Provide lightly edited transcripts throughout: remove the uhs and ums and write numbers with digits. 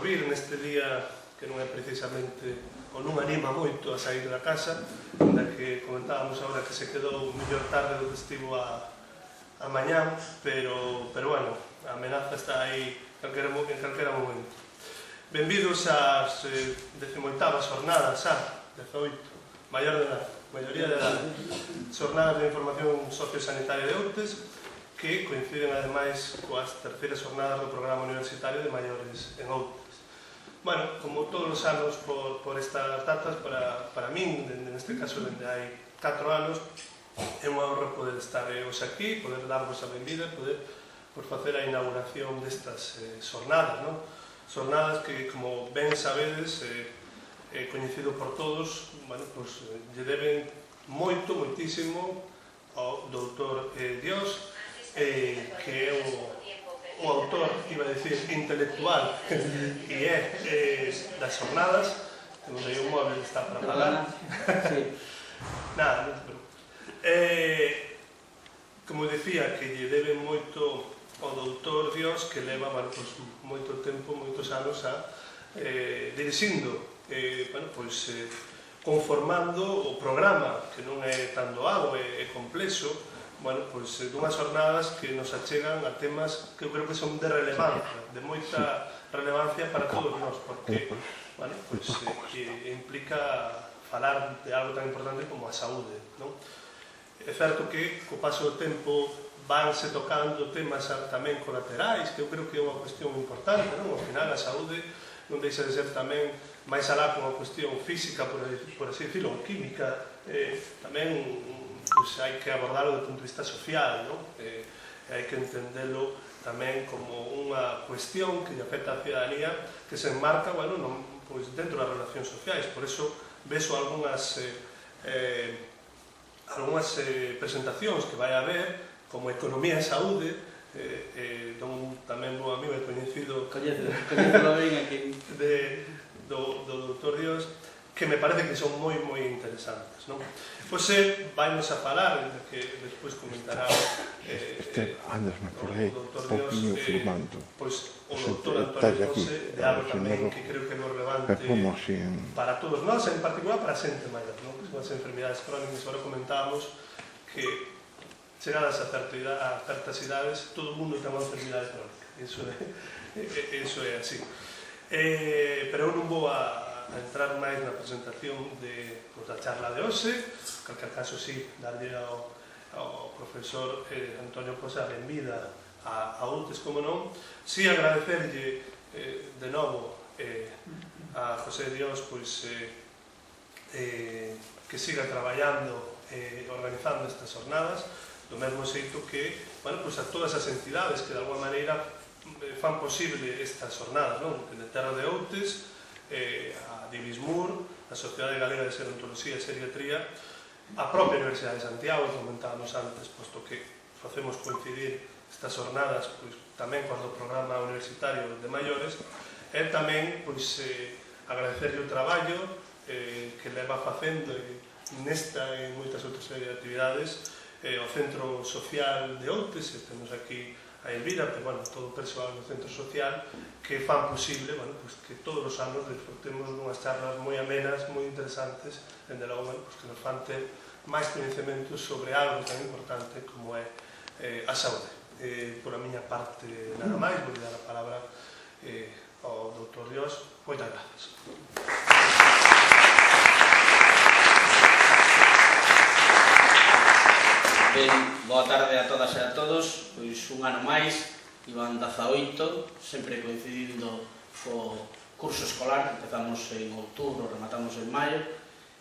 por vir neste día que non é precisamente ou non anima moito a sair da casa, na que comentábamos agora que se quedou mellor tarde do que estivo a mañán, pero bueno, a amenaza está aí en calquera momento. Benvidos ás 18ª jornadas, 18, maioría de edad, jornadas de información sociosanitaria de Outes, que coinciden ademais coas terceiras jornadas do programa universitario de maiores en Outes. Bueno, como todos os anos por estas datas, para min, neste caso, dende hai 4 anos, é unha honra poder estar hoxe aquí, poder darvos a benvida, poder facer a inauguración destas jornadas, non? Jornadas que, como ben sabedes, coñecido por todos, bueno, pues, lle deben moitísimo ao doutor Dios, que é o autor, iba a decir, intelectual, e é das jornadas. Temos aí un móvil que está para falar. Nada, non te preocupes. Como decía, que lle debe moito ao doutor Dios, que leva moito tempo, moitos anos dirixindo, conformando o programa, que non é tan doado, é complexo, dunhas jornadas que nos achegan a temas que eu creo que son de relevancia, de moita relevancia para todos nós, porque implica falar de algo tan importante como a saúde, non? É certo que, co paso do tempo, vanse tocando temas tamén colaterais, que eu creo que é unha cuestión importante, non? Ao final, a saúde non deixa de ser tamén máis alá con a cuestión física, por así decirlo, ou química, tamén hai que abordarlo do punto de vista social, hai que entendelo tamén como unha cuestión que lle afecta á ciudadanía, que se enmarca dentro das relacións sociais. Por iso vexo algunhas presentacións que vai haber, como Economía e Saúde, dun tamén bo amigo e coñecido do doutor Dios, que me parece que son moi interesantes, non? Pois vainos a falar, que despois comentará o doutor Dios, o doutor Antonio José, de algo tamén que creo que é moi relevante para todos nós, en particular para a xente maior, non? Que son as enfermidades crónicas. Agora comentábamos que chegadas a certas idades, todo o mundo ten unha enfermidade crónica, iso é así. Pero eu non vou a entrar máis na presentación da charla de hoxe. En calquer caso, sí, darlle ao profesor Antonio José a benvida a Outes, como non. Sí, agradecerlle de novo a José Dios que siga traballando organizando estas jornadas, do mesmo xeito que a todas as entidades que de alguma maneira fan posible estas jornadas, que de Terra de Outes, a Divismur, a Sociedade Galega de Gerontoloxía e Geriatría, a propia Universidade de Santiago, que comentábamos antes, posto que facemos coincidir estas jornadas tamén coas do programa universitario de maiores, e tamén agradecerle o traballo que leva facendo nesta e moitas outras actividades o Centro Social de Outes, e temos aquí a Elvira, pero todo o persoal do Centro Social, que fan posible que todos os anos disfrutemos dunhas charlas moi amenas, moi interesantes, dende logo que nos fan ter máis coñecementos sobre algo tan importante como é a saúde. Por a miña parte, nada máis, vou dar a palabra ao doutor Dios. Moitas grazas. Ben, boa tarde a todas e a todos. Pois un ano máis, iban 18, sempre coincidindo co curso escolar. Empezamos en outubro, rematamos en maio.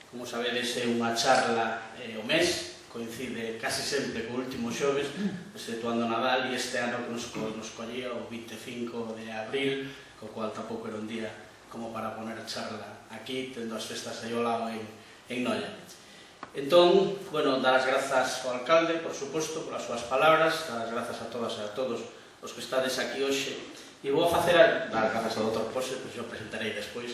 Como sabedes, é unha charla o mes, coincide case sempre co último xoves, exceptuando Nadal, e este ano que nos collía o 25 de abril, co cual tampouco era un día como para poner a charla aquí, tendo as festas aí ao lado en Noia. Entón, dar as grazas ao alcalde, por suposto, polas súas palabras, dar as grazas a todas e a todos os que estades aquí hoxe, e vou a facer, dar as grazas ao doutor Pose, pois eu presentarei despois,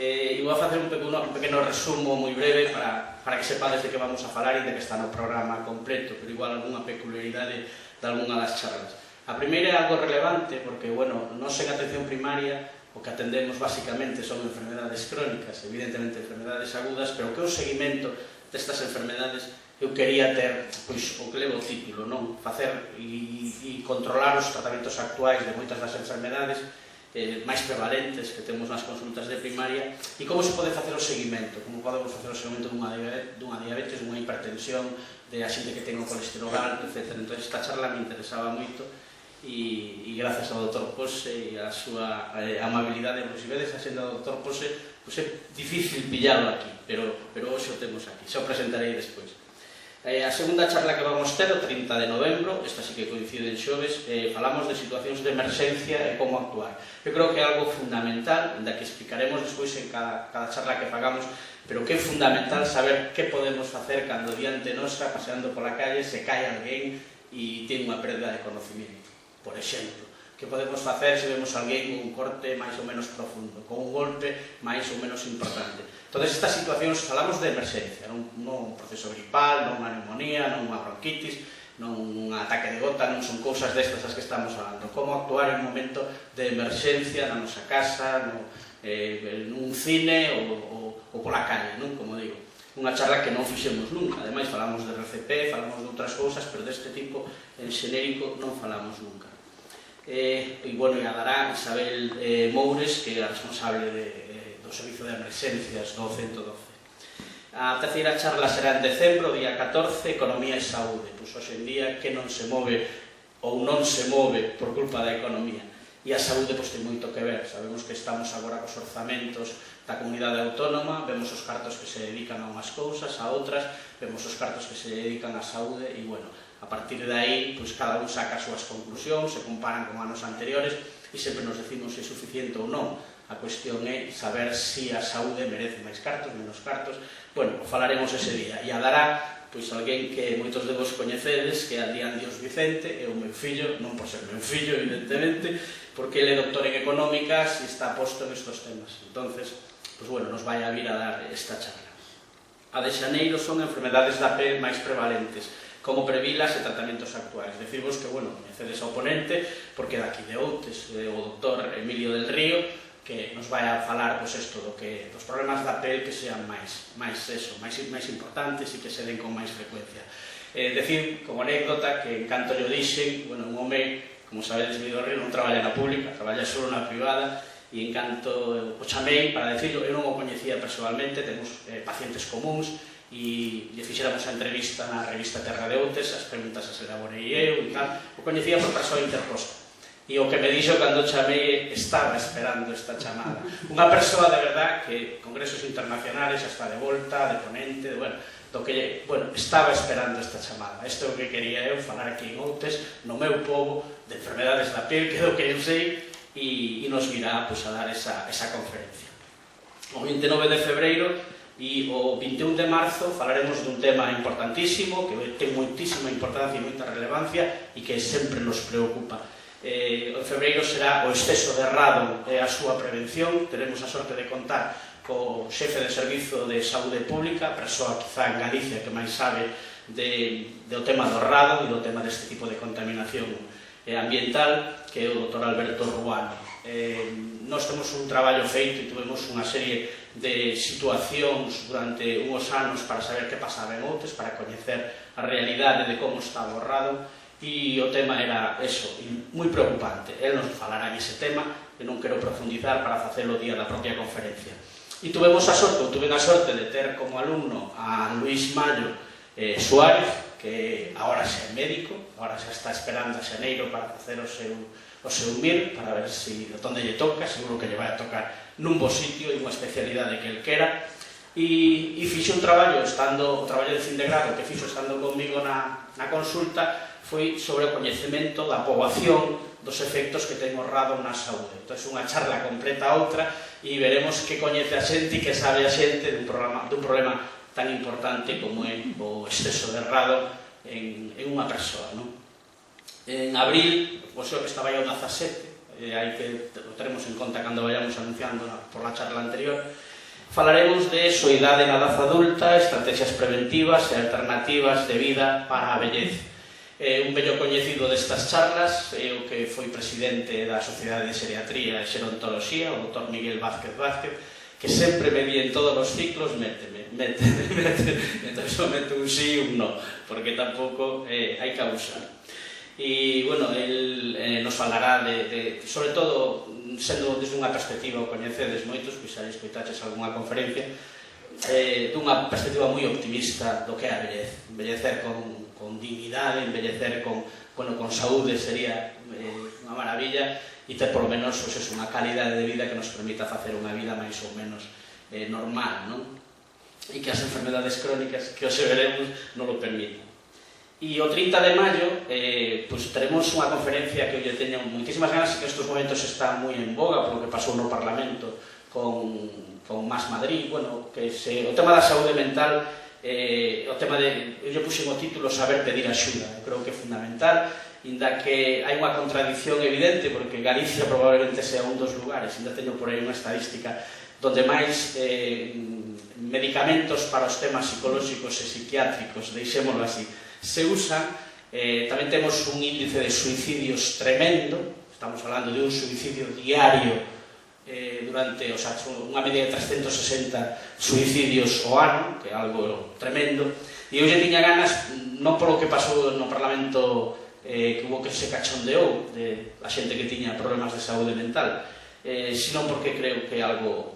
e vou a facer un pequeno resumo moi breve para que sepades de que vamos a falar e de que está no programa completo, pero igual algunha peculiaridade de algunha das charlas. A primeira é algo relevante, porque, non en atención primaria o que atendemos basicamente son enfermedades crónicas, evidentemente enfermedades agudas, pero que o seguimento destas enfermedades eu quería ter, pois, o que levo o título, non? Facer e controlar os tratamentos actuais de moitas das enfermedades máis prevalentes que temos nas consultas de primaria e como se pode facer o seguimento, como podemos facer o seguimento dunha diabetes, dunha hipertensión, de a xente que ten o colesterol alto, etc. Entón, esta charla me interesaba moito e gracias ao Dr. Pose e a súa amabilidade, se vedes a xenda do Dr. Pose, pois é difícil pillarlo aquí, pero hoxe o temos aquí, xa o presentarei despois. A segunda charla que vamos ter, o 30 de novembro, esta sí que coincide en xoves, falamos de situacións de emerxencia e como actuar. Eu creo que é algo fundamental, da que explicaremos despois en cada charla que pagamos, pero que é fundamental saber que podemos facer cando diante nosa, paseando pola calle, se cae alguén e ten unha perda de conocimiento. Por exemplo, que podemos facer se vemos alguén con un corte máis ou menos profundo, con un golpe máis ou menos importante. Todas estas situacións falamos de emerxencia, non un proceso gripal, non unha neumonía, non unha bronquitis, non un ataque de gota, non son cousas destas as que estamos falando. Como actuar en un momento de emerxencia na nosa casa, nun cine ou pola calle, non? Como digo, unha charla que non fixemos nunca. Ademais, falamos de RCP, falamos de outras cousas, pero deste tipo, en xenérico, non falamos nunca. E, bueno, a dará Isabel Moures, que é a responsable do Servizo de Emerxencias do 112. A terceira charla será en decembro, día 14, Economía e Saúde. Pois hoxe en día que non se move ou non se move por culpa da economía. E a saúde pois ten moito que ver. Sabemos que estamos agora cos orzamentos da comunidade autónoma, vemos os cartos que se dedican a unhas cousas, a outras, vemos os cartos que se dedican á saúde e, bueno, a partir de aí, pois cada un saca as súas conclusións, se comparan con anos anteriores e sempre nos decimos se é suficiente ou non. A cuestión é saber se a saúde merece máis cartos, menos cartos. Bueno, falaremos ese día. E a dará, pois, alguén que moitos de vos coñecedes, que é Adrián Dios Vicente, é o meu fillo, non por ser meu fillo, evidentemente, porque ele é doctor en económicas e está posto en estos temas. Entonces, pois, bueno, nos vai a vir a dar esta charla. A de xaneiro son enfermedades da pel máis prevalentes, como previlas e tratamentos actuais. Decirvos que, bueno, coñecedes ao ponente, porque daqui de Outes, o doctor Emilio del Río, que nos vai a falar, pois, isto dos problemas da pel que sean máis importantes e que se den con máis frecuencia. Decir, como anécdota, que en canto yo dixen, bueno, un home, como sabedes, Emilio del Río non traballa na pública, traballa só na privada, e en canto o chamei para decirlo, eu non o coñecía personalmente, temos pacientes comuns, e lle fixéramos a entrevista na revista Terra de Outes, as preguntas as elaborei eu e tal, o coñecía por persoa interposta. E o que me dixo cando chamei, estaba esperando esta chamada. Unha persoa de verdad que congresos internacionales, hasta de volta, de ponente, estaba esperando esta chamada. Isto é o que quería eu falar aquí en Outes, no meu pobo, de enfermedades da pel, que é o que eu sei, e nos virá a dar esa conferencia. O 29 de febreiro e o 21 de marzo falaremos dun tema importantísimo, que ten moitísima importancia e moita relevancia e que sempre nos preocupa. En febreiro será o exceso de errado e a súa prevención. Teremos a sorte de contar co xefe de Servizo de Saúde Pública, persoa quizá en Galicia que máis sabe do tema do errado e do tema deste tipo de contaminación ambiental, que é o Dr. Alberto Ruano. Nós temos un traballo feito e tuvemos unha serie de situacións durante unhos anos para saber que pasaba en Outes, para coñecer a realidade de como estaba o errado, e o tema era eso, moi preocupante. El nos falará ese tema, e non quero profundizar para facelo o día da propia conferencia. E tuve a sorte de ter como alumno a Luís Mallo Suárez, que agora xa é médico, agora xa está esperando a xaneiro para facer o seu MIR, para ver se onde lle toca, seguro que lle vai a tocar nun bo sitio e unha especialidade que el quera. E fixe un traballo, o traballo de fin de grado que fixo estando comigo na consulta, foi sobre o coñecemento da poboación dos efectos que ten o errado na saúde. Entón, unha charla completa a outra e veremos que coñece a xente e que sabe a xente dun problema tan importante como é o exceso de errado en unha persoa. En abril, o que estaba aí o 17, hai que o teremos en conta cando vayamos anunciando por la charla anterior, falaremos de soidade na edad adulta, estrategias preventivas e alternativas de vida para a vellez. Un vello coñecido destas charlas é o que foi presidente da Sociedade de Xeriatría e Xerontoloxía, o Dr. Miguel Vázquez Vázquez, que sempre me di en todos os ciclos, méteme. Entón, só meto un sí e un no, porque tampouco hai que abusar. E, bueno, el nos falará sobre todo, sendo desde unha perspectiva, o coñecedes moitos, pois xa escoitaches algunha conferencia, dunha perspectiva moi optimista do que é a vellez. Envellecer con dignidade, envellecer con saúde sería unha maravilla, e ter polo menos unha calidade de vida que nos permita facer unha vida máis ou menos normal, non? E que as enfermedades crónicas, que hoxe veremos, non lo permitan. E o 30 de maio teremos unha conferencia que eu teño moitísimas ganas, que nestes momentos está moi en boga polo que pasou no Parlamento con Más Madrid, que o tema da saúde mental, o tema de, eu puxen o título Saber pedir axuda, creo que é fundamental, inda que hai unha contradicción evidente, porque Galicia probablemente sea un dos lugares, inda teño por aí unha estadística, donde máis medicamentos para os temas psicolóxicos e psiquiátricos, deixémoslo así, se usan. Tamén temos un índice de suicidios tremendo, estamos falando de un suicidio diario durante, unha media de 360 suicidios ao ano, que é algo tremendo, e eu tiña ganas, non polo que pasou no Parlamento, que hubo que se cachondeou de a xente que tiña problemas de saúde mental, sino porque creo que é algo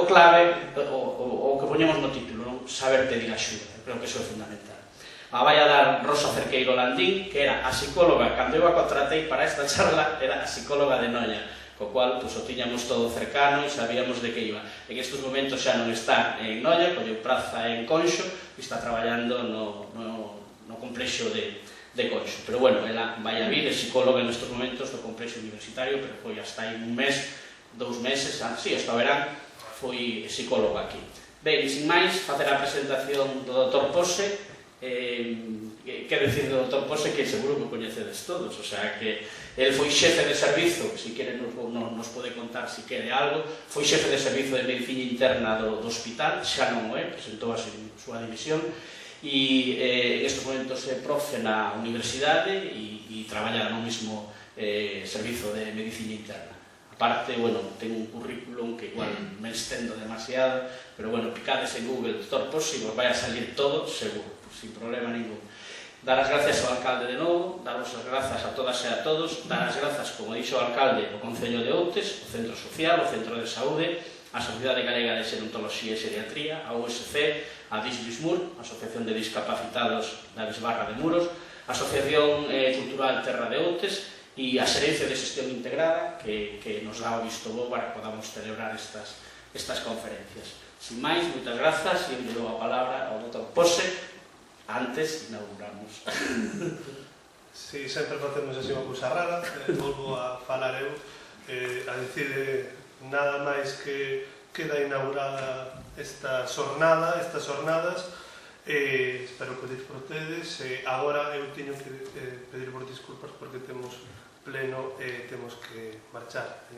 clave, o que poñemos no título, saber pedir axuda, creo que iso é fundamental. Vai a dar Rosa Cerqueiro Landín, que era a psicóloga, cando eu a contratei para esta charla, era a psicóloga de Noia, co cual o tiñamos todo cercano e sabíamos de que iba. En estes momentos xa non está en Noia, colleu praza en Conxo, e está traballando no complexo de Conxo. Pero bueno, ela vai a vir, é psicóloga nestes momentos do complexo universitario, pero foi hasta aí un mes, 2 meses, así, hasta o verán, foi psicóloga aquí. Ben, sin máis, facer a presentación do Dr. Pose. Que decir do Dr. Pose, que seguro que o coñecedes todos, o sea, que el foi xefe de servizo, que se quere nos pode contar se quere algo, foi xefe de servizo de medicina interna do hospital, xa non o é, presentou a súa dimisión, e en estes momentos é profe na universidade e traballa no mesmo servizo de medicina interna. Aparte, ten un currículum que igual me estendo demasiado, pero picades en Google Dr. Pose e vos vai a salir todo seguro, sin problema ningún. Dar as gracias ao alcalde de novo, daros as grazas a todas e a todos, dar as grazas, como dixo o alcalde, ao Concello de Outes, o Centro Social, o Centro de Saúde, a Sociedade Galega de Xerontoloxía e Xeriatría, a USC, a Disbismur, a Asociación de Discapacitados da Bisbarra de Muros, a Asociación Cultural Terra de Outes e a Xerencia de Xestión Integrada, que nos dá o visto bo para que podamos celebrar estas conferencias. Sin máis, moitas grazas, e eu dou a palabra ao Dr. Pose. Antes inauguramos. Si, sempre facemos así unha cousa rara, volvo a falar eu, a dicir nada máis que queda inaugurada estas jornadas, espero que disfrutedes. Agora eu teño que pedir por disculpas porque temos pleno e temos que marchar,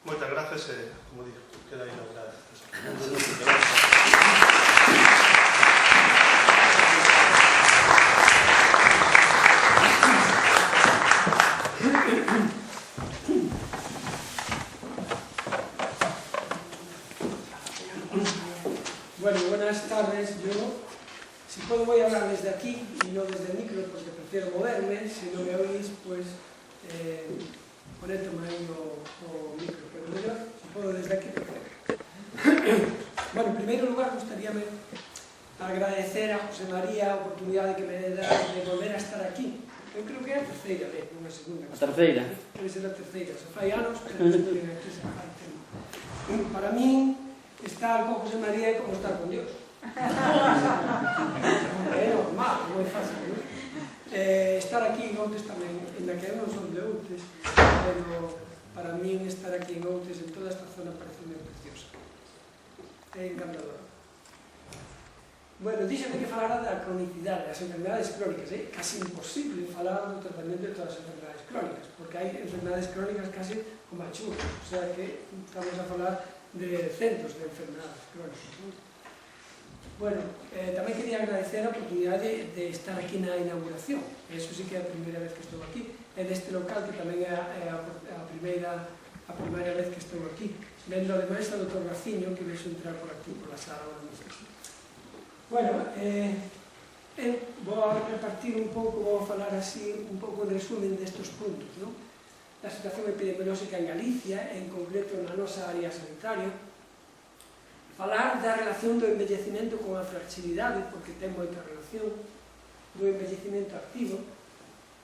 Moitas grazas e, como digo, queda inaugurada estas jornadas. Bueno, buenas tardes. Yo, si puedo, voy a hablar desde aquí y no desde el micro porque prefiero moverme. Si no me oís, pues ponétome ahí o micro, pero yo, si puedo desde aquí, perfecto. Bueno, en primer lugar, gustaría agradecer a José María a oportunidade que me dá de volver a estar aquí. Eu creo que é a terceira vez, non a segunda. A terceira? Debe ser a terceira. Se fai anos, pero estou aquí se fai tempo. Para min, estar con José María é como estar con Dios. É normal, moi fácil, non? Estar aquí en Outes tamén, en la que eu non son de Outes, pero para min estar aquí en Outes, en toda esta zona, parece moi preciosa. É encantador. Bueno, díxeme que falara da cronicidade, das enfermedades crónicas. É casi imposible falar do tratamento de todas as enfermedades crónicas, porque hai enfermedades crónicas casi como a churros, o sea que estamos a falar de centros de enfermedades crónicas. Bueno, tamén quería agradecer a oportunidade de estar aquí na inauguración. Eso sí que é a primeira vez que estou aquí. É deste local que tamén é a primeira vez que estou aquí. Vendo ademais ao Dr. Garciño, que vexo entrar por aquí, por la sala ahora mismo. Bueno, vou a repartir un pouco, vou a falar así un pouco de resumen destes puntos, non? Da situación epidemiolóxica en Galicia, en concreto na nosa área sanitaria, falar da relación do envellecimento con a fragilidade, porque ten moita relación, do envellecimento activo,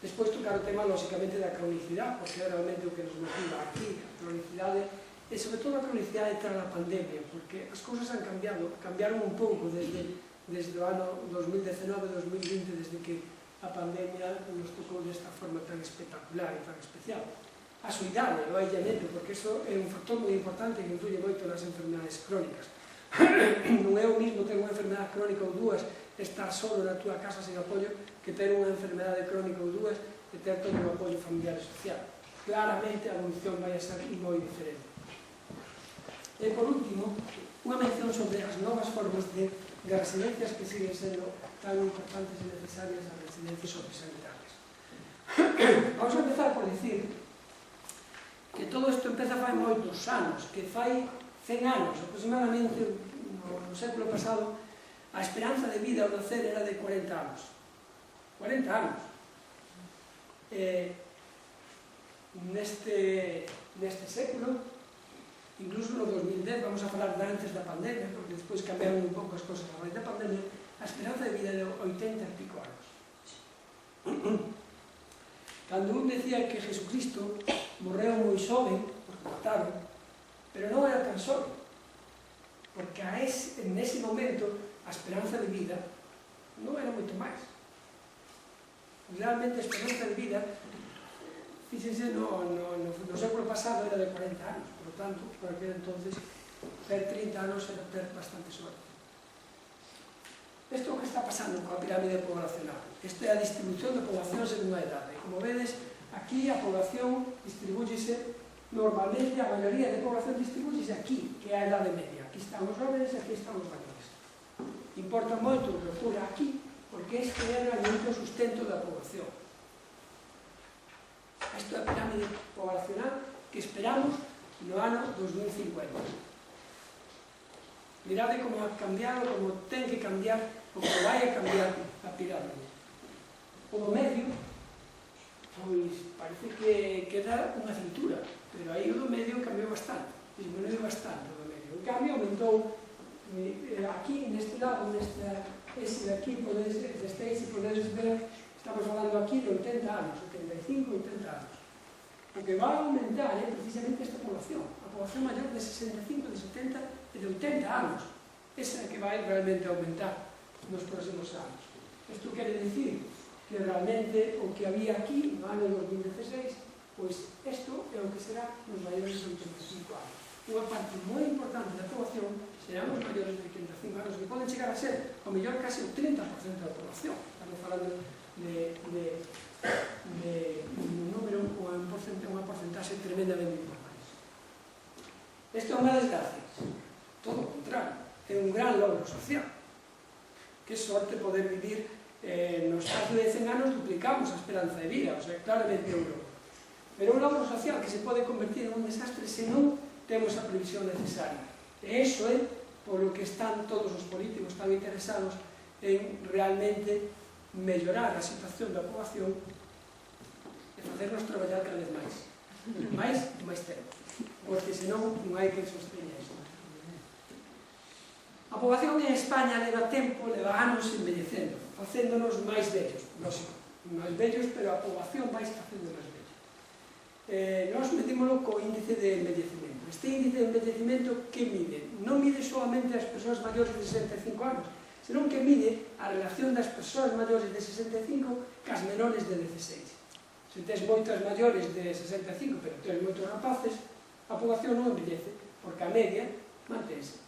despois tocar o tema, lóxicamente, da cronicidade, porque é realmente o que nos motiva aquí, a cronicidade, e sobre todo a cronicidade tras a pandemia, porque as cousas han cambiado, cambiaron un pouco desde o ano 2019-2020, desde que a pandemia nos tocou desta forma tan espectacular e tan especial. A soidade, o aillamento, porque iso é un factor moi importante que influye moito nas enfermedades crónicas. Non é o mismo ter unha enfermedade crónica ou dúas, estar solo na túa casa sen apoio, que ter unha enfermedade crónica ou dúas e ter todo o apoio familiar e social. Claramente a evolución vai a ser moi diferente. E por último, unha mención sobre as novas formas de residencias que siguen sendo tan importantes e necesarias as residencias sociosanitarias. Vamos a empezar por dicir que todo isto empeza fai moitos anos, que fai 100 anos, aproximadamente no século pasado, a esperanza de vida ao nacer era de 40 anos. 40 anos. Neste século, incluso no 2010, vamos a falar de antes da pandemia, porque despois cambiaron un pouco as cosas a raíz da pandemia, a esperanza de vida de 80 e pico anos. Cando un decía que Jesucristo morreu moi xoven, porque mataron, pero non era tan xoven, porque nese momento a esperanza de vida non era moito máis. Realmente a esperanza de vida, fíxense, no século pasado era de 40 anos, por lo tanto, por aquel entonces, ter 30 anos era ter bastante sorte. Isto é o que está pasando coa pirámide poblacional. Isto é a distribución da población según a edade. Como vedes, aquí a población distribúyese, normalmente a maioría de población distribúyese aquí, que é a edade media. Aquí están os jóvenes e aquí están os maiores. Importa moito o que ocurre aquí, porque este é realmente o sustento da población. Isto é a pirámide poblacional que esperamos no ano 2050. Mirade como ha cambiado, como ten que cambiar, ou como vai a cambiar a pirámide. O do medio, pois parece que queda unha cintura, pero aí o do medio cambiou bastante, disminuiu bastante o do medio. En cambio, aumentou aquí, neste lado, ese de aquí, podedes ver, estamos falando aquí de 80 anos, 75, 80 anos. O que vai a aumentar é precisamente esta población, a población maior de 65, de 70 e de 80 anos. Esa é a que vai realmente aumentar nos próximos anos. Isto quere dicir que realmente o que había aquí no ano 2016, pois isto é o que será nos maiores de 85 anos. Unha parte moi importante da población serán os maiores de 85 anos, que poden chegar a ser, ao mellor, case o 30% da población. Estamos falando de un número, unha porcentaxe tremendamente importante. Isto é unha desgracia. Todo o contrario. É un gran logro social. Que sorte poder vivir no espacio de 100 anos, duplicamos a esperanza de vida, o sea, claramente é un logro. Pero un logro social que se pode convertir en un desastre se non temos a previsión necesaria. E iso é polo que están todos os políticos tan interesados en realmente mellorar a situación da poboación e facernos traballar cada vez máis tempo, porque senón non hai que sosteña isto. A poboación en España leva tempo, leva anos envellecendo, facéndonos máis vellos, lógico, máis vellos, pero a poboación vai facendo máis vellos. Nós medímoslo co índice de envellecimento. Este índice de envellecimento que mide? Non mide solamente as persoas maiores de 65 anos, senón que mide a relación das persoas maiores de 65 cas menores de 16. Se tes moitas maiores de 65, pero tes moitos rapaces, a poboación non envellece, porque a media mantense.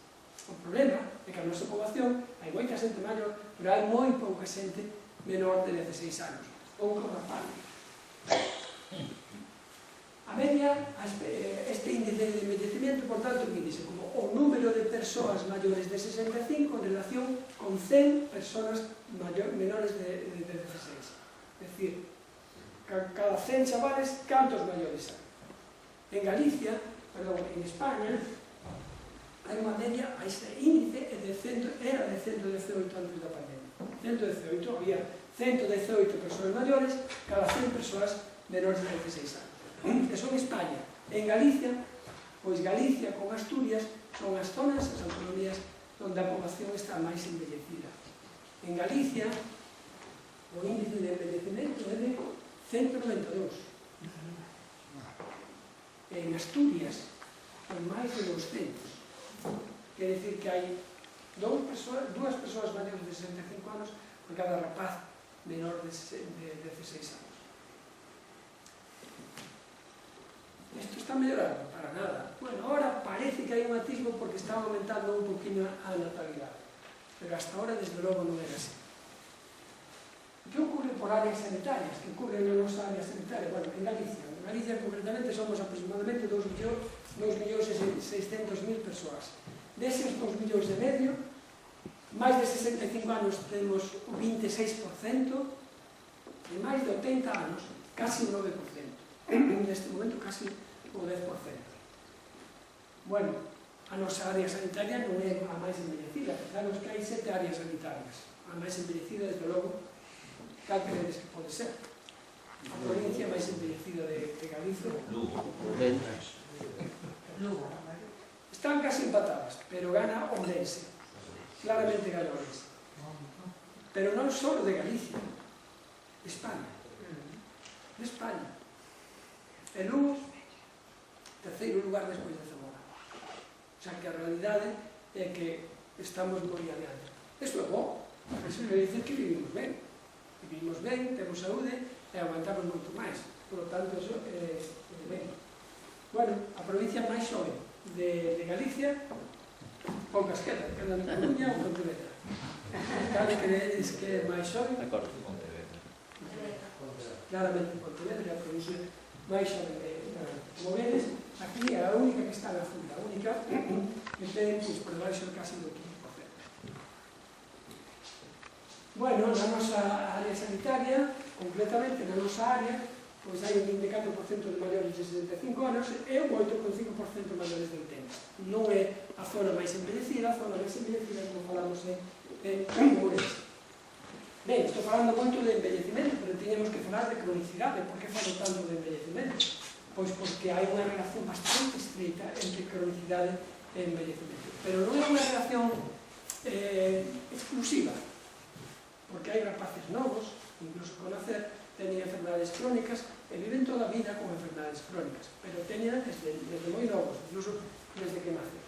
O problema é que a nosa poboación hai moita xente maior, pero hai moi pouca xente menor de 16 anos. Pouco rapaz. A media, este índice de envellecimiento, por tanto, mídese como o número de persoas maiores de 65 en relación con 100 persoas menores de 16. É dicir, cada 100 chavales, cantos maiores hai? En Galicia, perdón, en España, hai unha media, este índice era de 118 antes da pandemia. 118, había 118 persoas maiores, cada 100 persoas menores de 16 anos. Eso en España. En Galicia, pois Galicia con Asturias son as zonas, as autonomías, onde a población está máis envellecida. En Galicia, o índice de envellecimento é de 192. En Asturias, hai máis de 200. Quer dicir que hai dúas persoas maiores de 65 anos por cada rapaz menor de 16 anos. Isto está mellorando? Para nada. Bueno, ahora parece que hai un atisbo porque está aumentando un poquinho a natalidade. Pero hasta ahora, desde logo, non era así. Que ocurre por áreas sanitarias? Que ocurre na nosa área sanitaria? Bueno, en Galicia. En Galicia, concretamente, somos aproximadamente 2.600.000 persoas. Deses 2 millóns e medio, máis de 65 anos temos o 26%, e máis de 80 anos, casi o 9%. Neste momento, casi o 10%. Bueno, a nosa área sanitaria non é a máis envellecida. Pensamos que hai 7 áreas sanitarias. A máis envellecida, desde logo, cal credes que pode ser? A provincia máis envellecida de Galicia. Lugo. Están casi empatadas, pero gana Ourense. Claramente gana Ourense. Pero non só de Galicia. España. De España. E Lugo, terceiro lugar despois de Zamora. O sea que a realidade é que estamos moi adiante. Isto é bom, iso quer dizer que vivimos ben. Vivimos ben, temos saúde e aguantamos moito máis. Por lo tanto, iso é ben. Bueno, a provincia máis xove de Galicia, poucas quedan Coruña ou Pontevedra. Cal crees que é máis xove? Claramente Pontevedra é a provincia máis xove de Galicia. Como vedes, aquí é a única que está na funda, a única que ten por debaixo casi do 15%. Bueno, na nosa área sanitaria, completamente na nosa área, pois hai un 24% de maiores de 65 anos e un 8,5% maiores de 80. Non é a zona máis envellecida, como falamos en Ourense. Ben, estou falando moito de envellecimento, pero teñemos que falar de cronicidade. Por que falo tanto de envellecimento? Pois porque hai unha relación bastante estreita entre cronicidade e envellecimento. Pero non é unha relación exclusiva, porque hai rapaces novos, incluso con nacer, teñen enfermedades crónicas e viven toda a vida con enfermedades crónicas, pero teñen desde moi novos, incluso desde que nacen.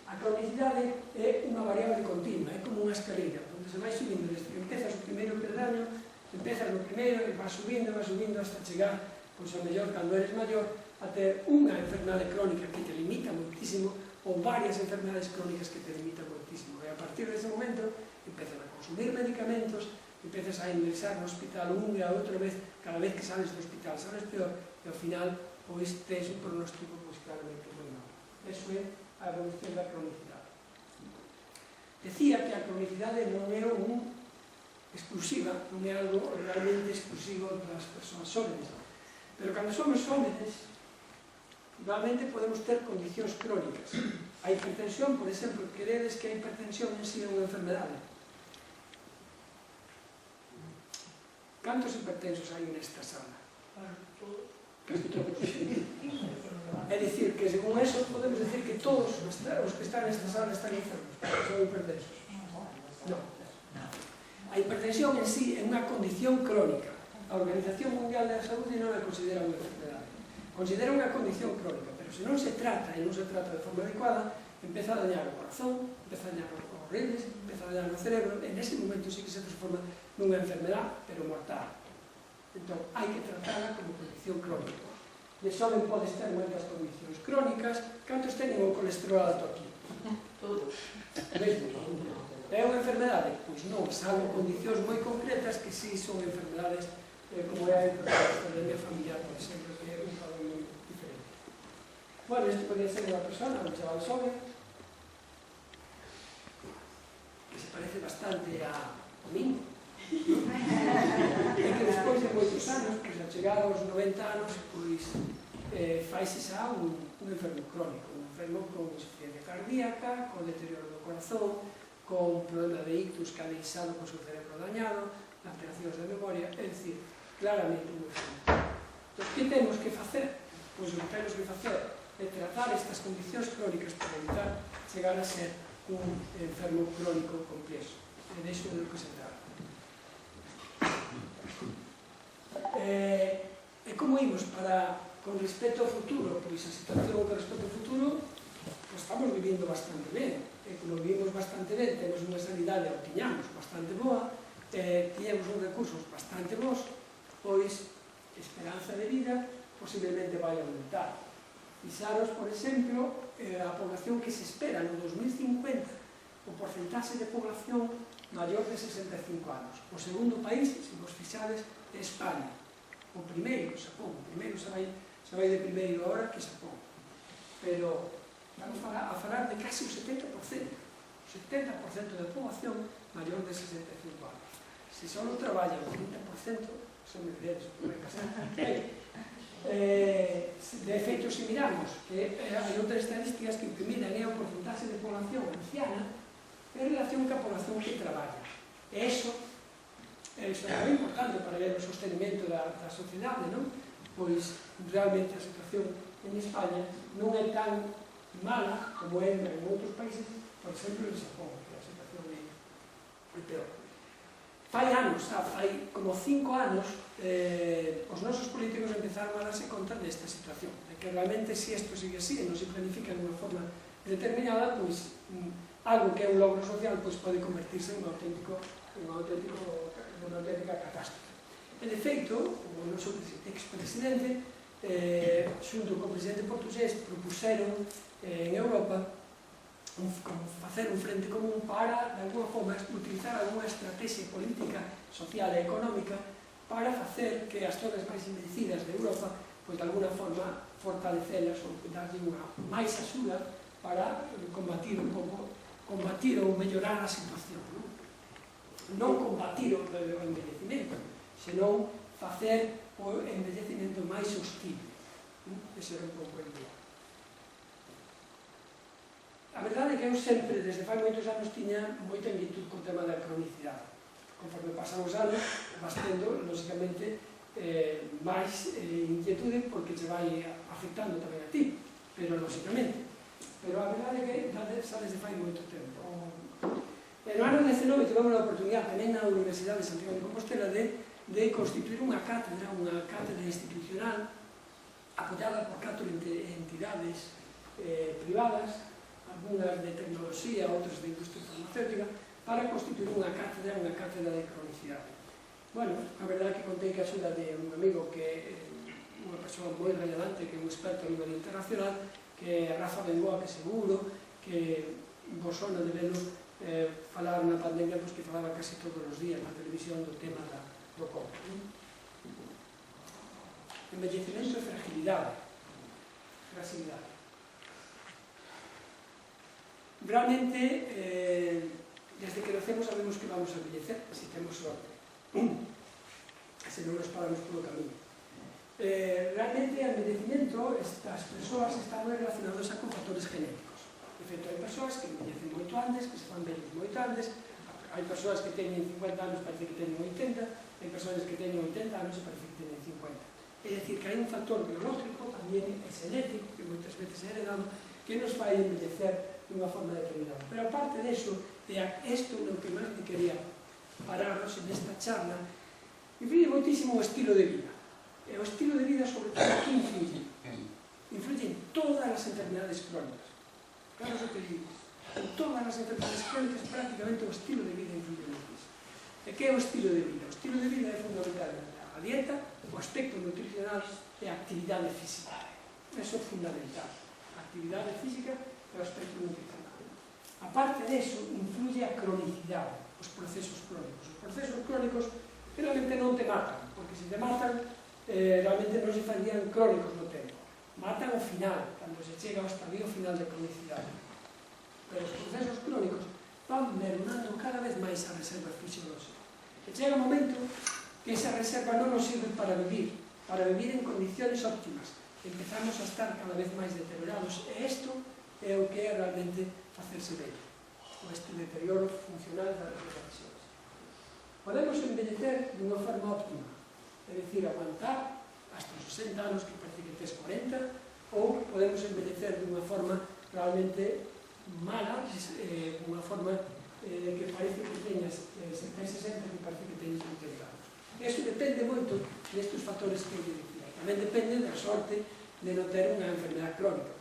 A cronicidade é unha variable continua, é como unha escalera, onde se vai subindo desde que empezas o primeiro peldaño, empezas no primeiro e vas subindo hasta chegar, pois a mellor, cando eres maior, a ter unha enfermedade crónica que te limita moitísimo ou varias enfermedades crónicas que te limitan moitísimo. E a partir dese momento, empezan a consumir medicamentos, empezas a ingresar no hospital unha e a outra vez, cada vez que sales do hospital sales peor, e ao final, pois, tens un pronóstico, pois, claramente moi malo. Eso é a evolución da cronicidade. Decía que a cronicidade non é exclusiva, non é algo realmente exclusivo das persoas xóvenes, pero cando somos xóvenes, realmente podemos ter condicións crónicas. A hipertensión, por exemplo, queredes que a hipertensión en si é unha enfermedade? Cantos hipertensos hai nesta sala? Casi todos. É dicir, que según eso podemos decir que todos os que están nesta sala están enfermos, son hipertensos. Non. A hipertensión en si é unha condición crónica. A Organización Mundial da Saúde non a considera unha enfermedade. Considera unha condición crónica, pero se non se trata e non se trata de forma adecuada, empeza a dañar o corazón, empeza a dañar os riñones, empeza a dañar o cerebro, e nese momento sí que se transforma nunha enfermedade, pero mortal. Entón, hai que tratarla como condición crónica. De xoven podes ter moitas condicións crónicas. Cantos teñen o colesterol alto aquí? Todos. É unha enfermedade? Pois non, salvo condicións moi concretas que sí son enfermedades como é a hipertensión familiar, por exemplo, que é un caso moi diferente. Bueno, isto podría ser unha persona, un chaval xoven, que se parece bastante a min. E que despois de moitos anos, pois a chegar aos 90 anos, pois faise xa un enfermo crónico, un enfermo con insuficiencia cardíaca, con deterioro do corazón, con problema de ictus que ha deixado co seu cerebro dañado, alteracións de memoria, é dicir, claramente un enfermo. Entón, que temos que facer? Pois o que temos que facer é tratar estas condicións crónicas para evitar chegar a ser un enfermo crónico complexo. E deixo de lo que se trata. E como imos para, con respecto ao futuro? Pois a situación con respecto ao futuro pois estamos vivindo bastante ben. E como vivimos bastante ben, temos unha sanidade, ou tiñamos, bastante boa, tiñamos uns recursos bastante bons, pois a esperanza de vida posiblemente vai aumentar. Fixaros, por exemplo, a población que se espera no 2050, o porcentaxe de población maior de 65 anos. O segundo país, se vos fixades, é España. O primeiro, Xapón. O primeiro se vai de primeiro ahora que Xapón. Pero vamos a falar de casi o 70%. O 70% da poboación maior de 65 anos. Se só traballa o 30%, son mulleres, non é casar. De feito, se miramos que hai outras estadísticas que miran o porcentaxe de población anciana en relación ca población que traballa. E iso é moi importante para ver o sostenimento da sociedade, non? Pois realmente a situación en España non é tan mala como é en outros países, por exemplo en Xapón, que a situación é peor. Fai anos, fai como 5 anos, os nosos políticos empezaron a darse conta desta situación, de que realmente se isto sigue así e non se planifica de unha forma determinada, pois algo que é un logro social pois pode convertirse en unha auténtica catástrofe. E de feito, o noso expresidente, xunto co presidente portugués, propuseron en Europa facer un frente común para, de alguma forma, utilizar alguna estrategia política, social e económica para facer que as zonas máis envecidas de Europa, pois de alguna forma, fortalecelas ou darlle unha máis axuda para combatir un pouco, combatir ou mellorar a situación. Non combatir o envellecimento, senón facer o envellecimento máis hostil. Ese era un pouco el día. A verdade é que eu sempre, desde fai moitos anos, tiña moita inquietud con o tema da cronicidade. Conforme pasan os anos, vas tendo, lógicamente, máis inquietude porque te vai afectando tamén a ti, pero lógicamente. Pero a verdade é que xa desde fai moito tempo. No ano 19 tivemos a oportunidade tamén na Universidade de Santiago de Compostela de constituir unha cátedra institucional apoiada por 4 entidades privadas, algunas de tecnoloxía, outras de industria farmacéutica, para constituir unha cátedra de cronicidade. Bueno, a verdade é que contei que a axuda de un amigo que é unha persoa moi relevante, que é un experto a nivel internacional, que é Rafa Bengoa, que seguro que vos sona de velo falar na pandemia, pois que falaba casi todos os días na televisión do tema do COVID. Envellecemento e fragilidade. Realmente, desde que nacemos sabemos que vamos a envellecer, se temos sorte, se non nos paramos polo camiño. Realmente, o envellecemento, estas persoas están relacionadas con factores genéticos. De feito, hai persoas que envellecen moito antes, que se fan vellos moito antes, hai persoas que teñen 50 anos, parece que teñen 80, hai persoas que teñen 80 anos e parece que teñen 50. É dicir, que hai un factor biológico, tamén é xenético, que moitas veces é heredado, que nos vai envellecer dunha forma determinada. Pero aparte deso, isto é o que máis me quería pararos nesta charla, influye moitísimo o estilo de vida. E o estilo de vida, sobre todo, que influye? Influye en todas as enfermedades crónicas. Claro, o que digo, en todas as enfermedades crónicas, prácticamente o estilo de vida influye moitísimo. E que é o estilo de vida? O estilo de vida é fundamentalmente a dieta, o aspecto nutricional e a actividade física. Eso é fundamental. A actividade física e o aspecto nutricional. Aparte deso, influye a cronicidade, os procesos crónicos. Os procesos crónicos realmente non te matan, porque se te matan, realmente non se farían crónicos no tempo. matan ao final, cando se chega ao estadio final de cronicidade. Pero os procesos crónicos van mermando cada vez máis a reserva fisiolóxica. E chega un momento que esa reserva non nos sirve para vivir en condiciones óptimas. Empezamos a estar cada vez máis deteriorados, e isto é o que é realmente facerse vello, o este deterioro funcional das reservas. Podemos envellecer dunha forma óptima, é dicir, aguantar hasta os 60 anos que parece que tes 40, ou podemos envellecer dunha forma realmente mala, unha forma que parece que teñas 60 que parece que teñas 80 anos. Isto depende moito destes factores que eu dicía. Tamén depende da sorte de non ter unha enfermedade crónica.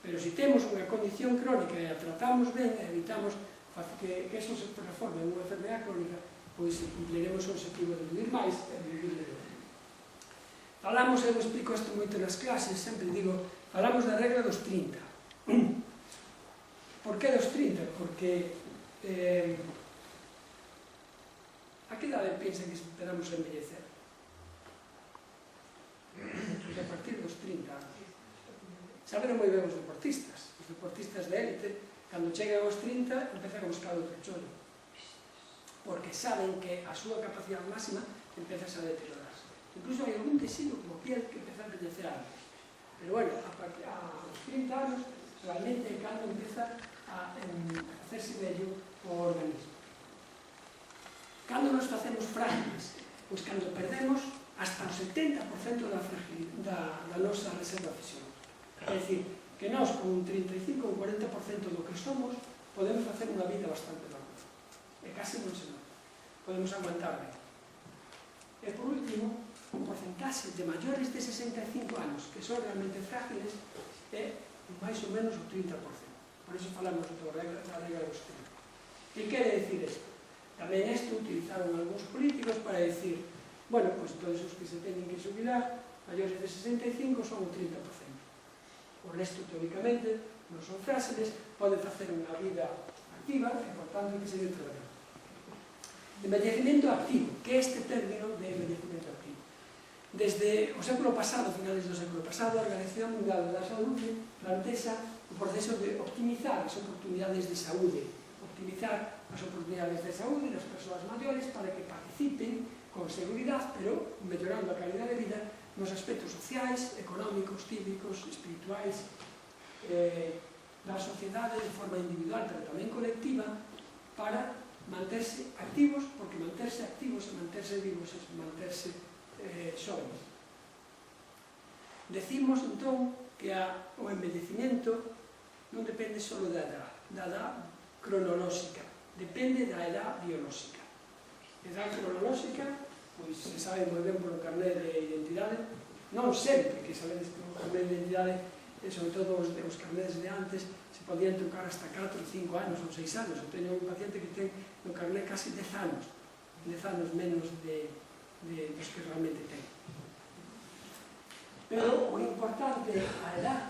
Pero se temos unha condición crónica e a tratamos ben e evitamos que eso se transforme en unha enfermedade crónica, pois cumpriremos o objetivo de vivir máis e vivir mellor. Falamos, eu explico isto moito nas clases, sempre digo, falamos da regla dos 30. Por que dos 30? Porque a que idade pensa que esperamos a envellecer? Pois a partir dos 30 anos. Saben moi ben os deportistas. Os deportistas de élite, cando chegan aos 30, empezan a buscar outro chollo. Porque saben que a súa capacidade máxima empeza a deteriorarse. Incluso hai algún tecido como piel que empeza a envellecer antes. Pero bueno, a los 30 anos, realmente é cando empeza a hacerse vello o organismo. Cando nos facemos frágiles? Pois cando perdemos hasta o 70% da nosa reserva fisiológica. É dicir, que nós con un 35 ou 40% do que somos podemos facer unha vida bastante normal. E casi non se nota. Podemos aguantar ben. E por último, un porcentaxe de maiores de 65 anos que son realmente frágiles é máis ou menos o 30%. Por iso falamos da regla dos 30. Que quere dicir isto? Tamén isto utilizaron algúns políticos para dicir, bueno, pois todos os que se teñen que xubilar maiores de 65 son o 30%. O resto, teóricamente, non son frágiles, poden facer unha vida activa e, por tanto, que seguir traballando. Envellecimiento activo. Que é este término de envellecimiento activo? Desde o século pasado, finales do século pasado, a Organización Mundial da Saúde plantexa o proceso de optimizar as oportunidades de saúde, optimizar as oportunidades de saúde das persoas maiores para que participen con seguridade, pero mellorando a calidad de vida nos aspectos sociais, económicos, cívicos, espirituais, da sociedade de forma individual, pero tamén colectiva, para manterse activos, porque manterse activos e manterse vivos é manterse xóvenes. Decimos, entón, que o envellecimiento non depende só da edad cronolóxica, depende da edad biolóxica. Edad cronolóxica, pois se sabe moi ben polo carnet de identidade, non sempre que sabedes que o carnet de identidade, sobre todo os carnets de antes, se podían tocar hasta 4, 5 anos ou 6 anos. Eu teño un paciente que ten no carnet casi 10 anos menos dos que realmente ten. Pero o importante é a edad,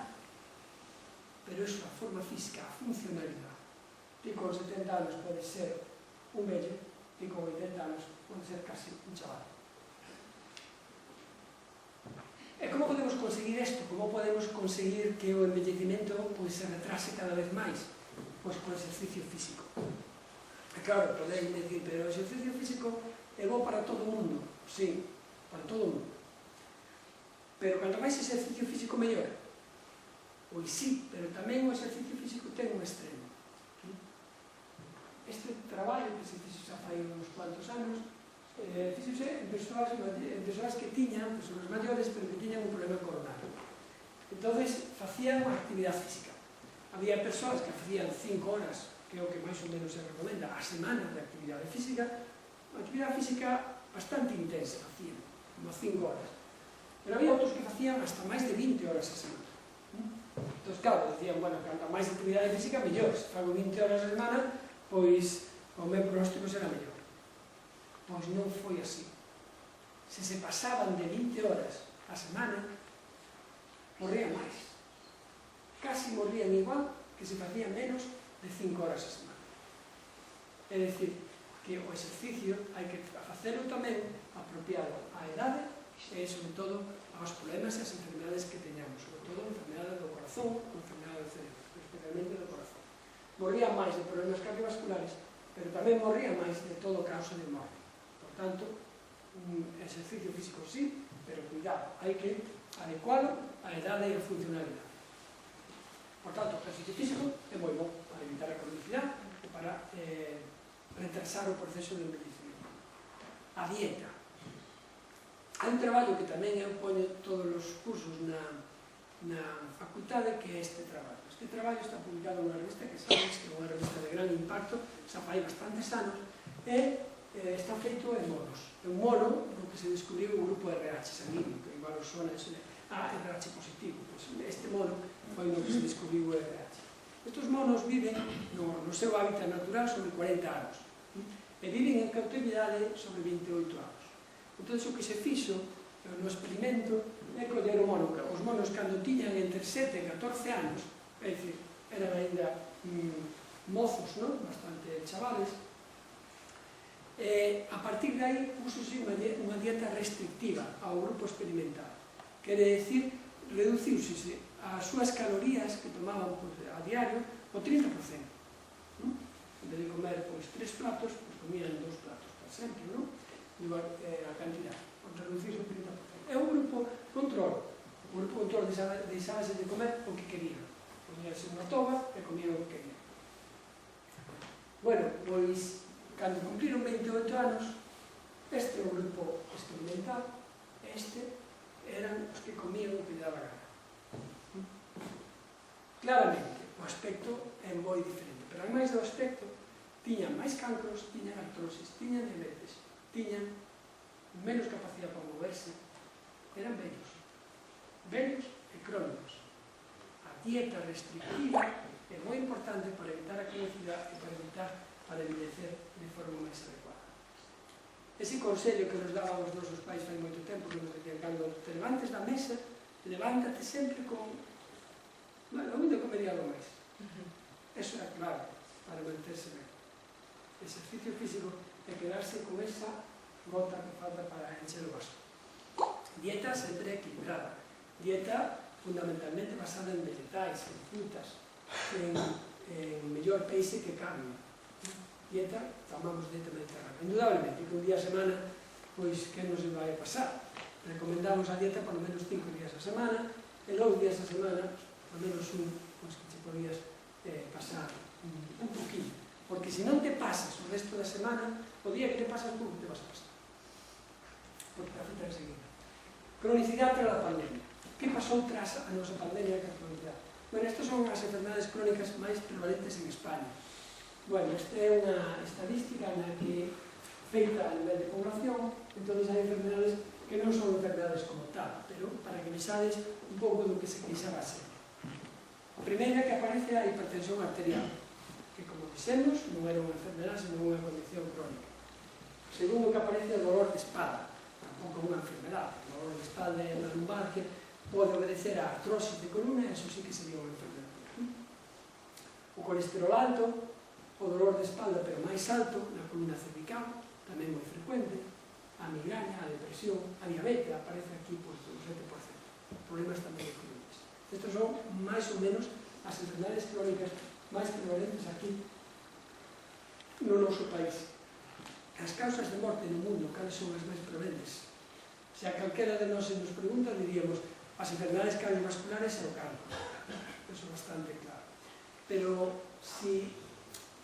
pero iso, a forma física, a funcionalidade. Ti con 70 anos pode ser un vello, e con 80 anos pode ser casi un chaval. E como podemos conseguir isto? Como podemos conseguir que o envellecimento se retrase cada vez máis? Pois con exercicio físico. E claro, podeis decir, pero o exercicio físico é bo para todo o mundo. Sí, para todo o mundo. Pero canto máis exercicio físico, mellor. Pois sí, pero tamén o exercicio físico ten un extremo. Este traballo que se fixo xa fai uns cuantos anos, fixose en persoas que tiñan, persoas maiores, pero que tiñan un problema coronario. Entón, facían unha actividade física. Había persoas que facían 5 horas, que é o que máis ou menos se recomenda, a semana de actividade física, unha actividade física bastante intensa, facían, como 5 horas. Pero había outros que facían hasta máis de 20 horas a semana. Entón, claro, decían, bueno, canta máis actividade física, mellor. Se fago 20 horas a semana, pois o meu pronóstico será mellor. Pois non foi así. Se pasaban de 20 horas a semana, morrían máis. Casi morrían igual que se facían menos de 5 horas a semana. É dicir, que o exercicio hai que facelo tamén apropiado á edade sobre todo aos problemas e as enfermedades que teñamos, sobre todo enfermedades do corazón ou enfermedades do cerebro, especialmente do corazón. Morrían máis de problemas cardiovasculares, pero tamén morrían máis de todo causa de morte. Por tanto, exercicio físico sí, pero cuidado, hai que adecualo á edade e á funcionalidade. Por tanto, o exercicio físico é moi bom para evitar a cronicidade e para retrasar o proceso de envellecimiento. A dieta. Hai un traballo que tamén eu poño todos os cursos na facultade, que é este traballo. Este traballo está publicado nunha revista que sabes que é unha revista de gran impacto, xa fai bastantes anos, e está feito en monos. É un mono no que se descubriu o grupo RH sanguíneo, que igual os sona RH positivo. Este mono foi no que se descubriu o RH. Estes monos viven no seu hábitat natural sobre 40 anos e viven en cautividade sobre 28 anos. Entón, o que se fixo no experimento é coller o mono. Os monos, cando tiñan entre 7 e 14 anos, é dicir, eran ainda mozos, bastante chavales, a partir de aí pusose unha dieta restrictiva ao grupo experimental. Quere dicir, reduciuse as súas calorías que tomaban a diario o 30%. En vez de comer 3 platos, comían 2 platos por sempre, igual a cantidad, reducirse o 30%. É un grupo control. O grupo control deixábase de comer o que querían. Comíanse unha toba e comían o que querían. Bueno, pois, cando cumpliron 28 anos, este é o grupo experimental, este eran os que comían o que lle daba gana. Claramente, o aspecto é moi diferente, pero ademais do aspecto, tiñan máis cancros, tiñan artrosis, tiñan diabetes, tiñan menos capacidade para moverse, eran vellos e crónicos. A dieta restrictiva é moi importante para evitar a cronicidade e para envellecer de forma máis adecuada. Ese consello que nos daban os nosos pais fai moito tempo, que nos decían, cando te levantes da mesa, levántate sempre con... Bueno, onde comería algo máis? Eso era claro, para manterse ben. Exercicio físico é quedarse con esa gota que falta para encher o vaso. Dieta sempre equilibrada. Dieta fundamentalmente basada en vegetais, en frutas, en mellor peixe que carne. Dieta, chamamos dieta mediterránea. Indudablemente que un día a semana, pois, que nos vai a pasar? Recomendamos a dieta por lo menos 5 días a semana, e 2 días a semana, por lo menos un, pois, que te podías pasar un poquinho. Porque se non te pasas o resto da semana, o día que te pasas tú, te vas a pasar. Porque te afecta enseguida. Cronicidade tras a pandemia. Que pasou tras a nosa pandemia que a cronicidade? Bueno, estas son as enfermedades crónicas máis prevalentes en España. Bueno, esta é unha estadística na que feita a nivel de población, entón hai enfermedades que non son enfermedades como tal, pero para que vexades un pouco do que se queixaba ser. A primeira que aparece é a hipertensión arterial, que, como dixemos, non era unha enfermedade, senón unha condición crónica. O segundo que aparece é o dolor de espalda, tampouco unha enfermedade. O dolor de espalda é unha lumbalgia, pode obedecer a artrosis de columna, e eso sí que sería unha enfermedade. O colesterol alto, o dolor de espalda, pero máis alto, na columna cervical, tamén moi frecuente, a migraña, a depresión, a diabetes, aparece aquí por un 7%. Problemas tamén económicos. Estos son máis ou menos as enfermedades crónicas máis prevalentes aquí no noso país. As causas de morte no mundo, cales son as máis prevalentes? Se a calquera de nós nos pregunta, diríamos as enfermedades cardiovasculares e o cancro. Eso é bastante claro. Pero, se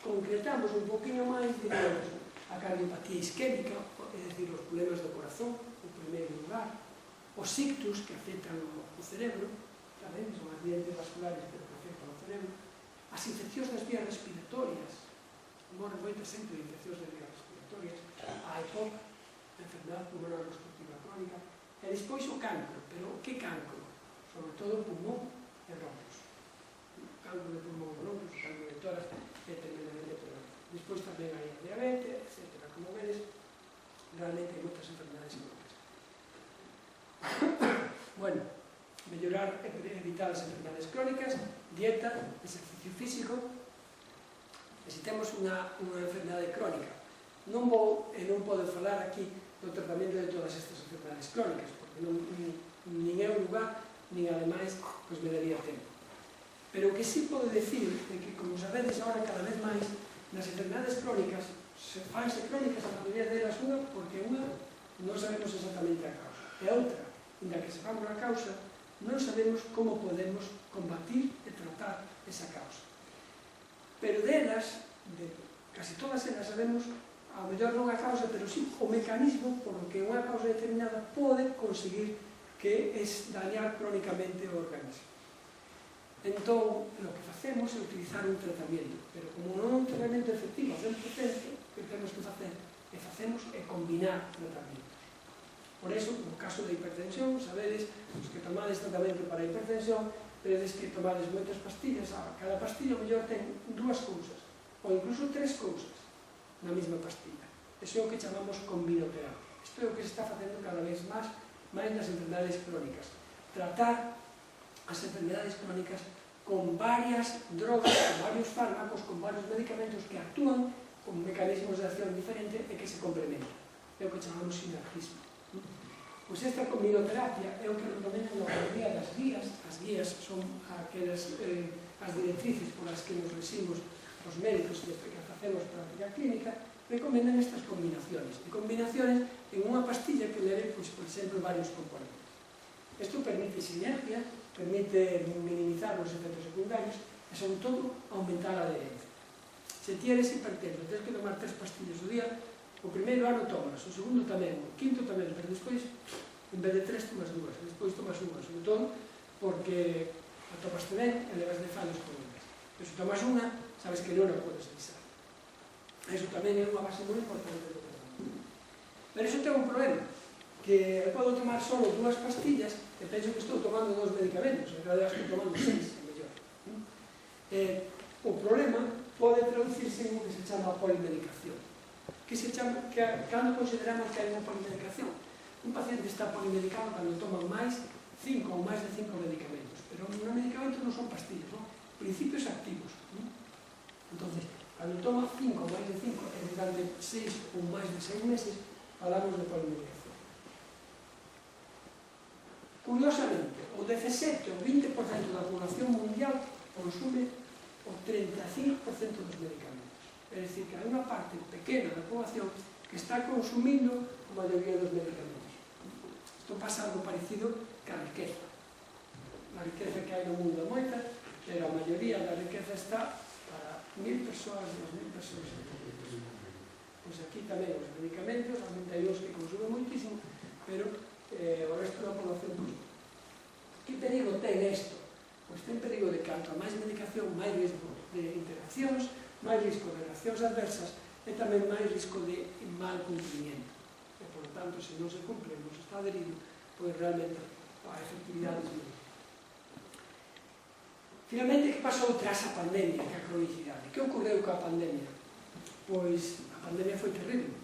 concretamos un poquinho máis, diríamos a cardiopatía isquémica, é dicir, os problemas do corazón, en primeiro lugar, os ictus que afectan o cerebro, tamén son accidentes vasculares pero que afectan o cerebro, as infeccións das vías respiratorias, morre moita xente de infeccións das vías respiratorias, a EPOC, a enfermedade pulmonar obstructiva crónica, e despois o cancro, pero que cancro? Sobre todo pulmón e bronquios. Cancro de pulmón e bronquios, cancro de tórax, é tremendamente prevalente. Despois tamén hai a diabetes, etc. Como vedes, realmente hai moitas enfermedades crónicas. Bueno, mellorar e evitar as enfermedades crónicas, dieta, exercicio físico. E se temos unha enfermedade crónica, non podo falar aquí do tratamento de todas estas enfermedades crónicas, porque nin é o lugar, nin ademais me daría tempo. Pero o que sí podo decir é que, como sabedes, agora cada vez máis nas enfermedades crónicas fanse crónicas a maioría delas unha porque unha non sabemos exactamente a causa e a outra, inda que sepamos a causa, non sabemos como podemos combatir e tratar esa causa. Pero delas, de casi todas elas sabemos, ao mellor non a causa, pero sí o mecanismo por o que unha causa determinada pode conseguir que es dañar crónicamente o organismo. Entón, o que facemos é utilizar un tratamento, pero como non é un tratamento efectivo ao 100%, o que temos que facer é combinar tratamentos. Por eso, no caso da hipertensión, sabedes, os que tomades tratamento para a hipertensión, vedes que tomades moitas pastillas, cada pastilla mellor ten dúas cousas, ou incluso tres cousas na mesma pastilla. Iso é o que chamamos combinoterapia. Isto é o que se está facendo cada vez máis nas enfermedades crónicas. Tratar as enfermedades crónicas con varias drogas, con varios fármacos, con varios medicamentos que actúan con mecanismos de acción diferentes e que se complementan. É o que chamamos sinergismo. Pois esta combinoterapia é o que recomendan na maioría das guías. As guías son aquelas as directrices polas que nos regimos os médicos que facemos práctica clínica, recomendan estas combinaciones. E combinaciones en unha pastilla que leve, por exemplo, varios componentes. Isto permite sinergia, permite minimizar os efectos secundarios e, sobre todo, aumentar a adherencia. Se ti eres hipertenso, tens que tomar 3 pastillas ao día, o primeiro ano tomas, o segundo tamén, o quinto tamén, pero despois, en vez de 3, tomas 2, despois tomas unha, sobre todo, porque a tomaste ben e levas de fallos crónicas. Pero se tomas unha, sabes que non a podes avisar. Eso tamén é unha base moi importante do tratamento. Pero iso ten un problema, que eu podo tomar só 2 pastillas e penso que estou tomando 2 medicamentos, en realidad estou tomando 6, é mellor. O problema pode traducirse en o que se chama polimedicación. Cando consideramos que hai unha polimedicación? Un paciente está polimedicado cando toma máis 5 ou máis de 5 medicamentos, pero un medicamento non son pastillas, non? Principios activos. Entón, cando toma 5 ou máis de 5 e durante 6 ou máis de 6 meses, falamos de polimedicación. Curiosamente, o 17 ou 20% da población mundial consume o 35% dos medicamentos. É dicir, que hai unha parte pequena da población que está consumindo a maioría dos medicamentos. Isto pasa algo parecido que a riqueza. A riqueza que hai no mundo é moita, pero a maioría da riqueza está para 1000 persoas, 2000 persoas. Pois aquí tamén os medicamentos, realmente hai uns que consumen moitísimo, pero o resto da población non. Que perigo ten isto? Pois ten perigo de que, canto a máis medicación, máis risco de interaccións, máis risco de reaccións adversas e tamén máis risco de mal cumplimiento. E, por tanto, se non se cumple, non se está adherido, pois realmente a efectividade disminuye. Finalmente, que pasou tras a pandemia, que a cronicidade? Que ocorreu coa pandemia? Pois a pandemia foi terrible.